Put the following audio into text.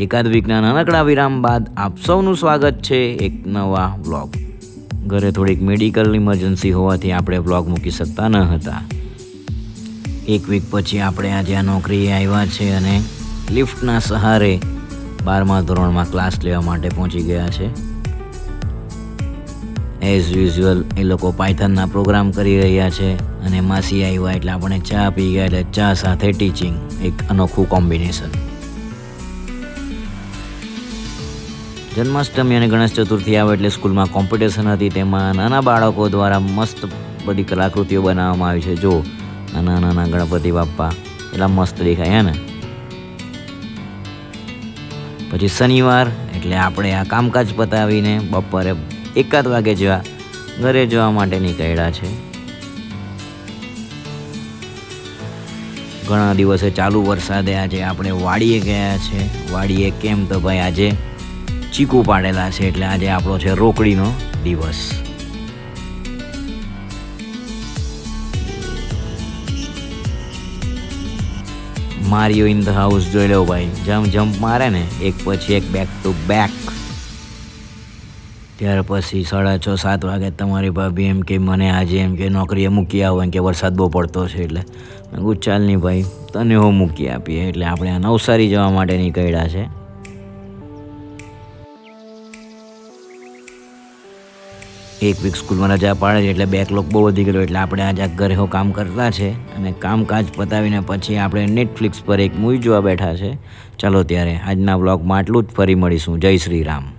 એકાદ વીકના નાનકડા વિરામ બાદ આપ સૌનું સ્વાગત છે એક નવા વ્લોગ. ઘરે થોડીક મેડિકલ ઇમરજન્સી હોવાથી આપણે વ્લોગ મૂકી શકતા ન હતા. એક વીક પછી આપણે આજે આ નોકરીએ આવ્યા છે અને લિફ્ટના સહારે 12મા ધોરણમાં ક્લાસ લેવા માટે પહોંચી ગયા છે. એઝ યુઝ્યુઅલ એ લોકો પાયથનના પ્રોગ્રામ કરી રહ્યા છે અને માસી આવ્યા એટલે આપણે ચા પી ગયા, એટલે ચા સાથે ટીચિંગ એક અનોખું કોમ્બિનેશન. જન્માષ્ટમી અને ગણેશ ચતુર્થી આવે એટલે સ્કૂલમાં કોમ્પિટિશન હતી. તેમાં નાના બાળકો દ્વારા મસ્ત બધી કલાકૃતિઓ બનાવવામાં આવી છે. જો નાના નાના ગણપતિ બાપ્પા એટલા મસ્ત દેખાય હે ને. પછી શનિવાર એટલે આપણે આ કામકાજ પતાવીને બપોરે 1 વાગે જેવા ઘરે જવા માટે નીકળ્યા છે. ઘણા દિવસે ચાલુ વરસાદે આજે આપણે વાડીએ ગયા છે. વાડીએ કેમ તો ભાઈ આજે ચીકુ પાડેલા છે એટલે આજે આપણો છે રોકડીનો દિવસ. મારીઓ ઇન ધ હાઉસ જોઈ લો ભાઈ, જમ્પ મારે ને એક પછી એક બેક ટુ બેક. ત્યાર પછી 6:30-7 વાગે તમારી ભાભી એમ કે મને આજે એમ કે નોકરીએ મૂકી આવો, એમ કે વરસાદ બહુ પડતો છે. એટલે મેં કહું ચાલ નહીં ભાઈ, તને હું મૂકી આપીએ. એટલે આપણે આ નવસારી જવા માટે નીકળ્યા છે. એક વીક સ્કૂલમાં રજા પાડે છે એટલે બેકલોગ બહુ વધી ગયેલો, એટલે આપણે આજે ઘરે કામ કરતા છે અને કામકાજ પતાવીને પછી આપણે નેટફ્લિક્સ પર એક મૂવી જોવા બેઠા છે. ચાલો ત્યારે આજના વ્લોગમાં આટલું જ. ફરી મળીશું. જય શ્રી રામ.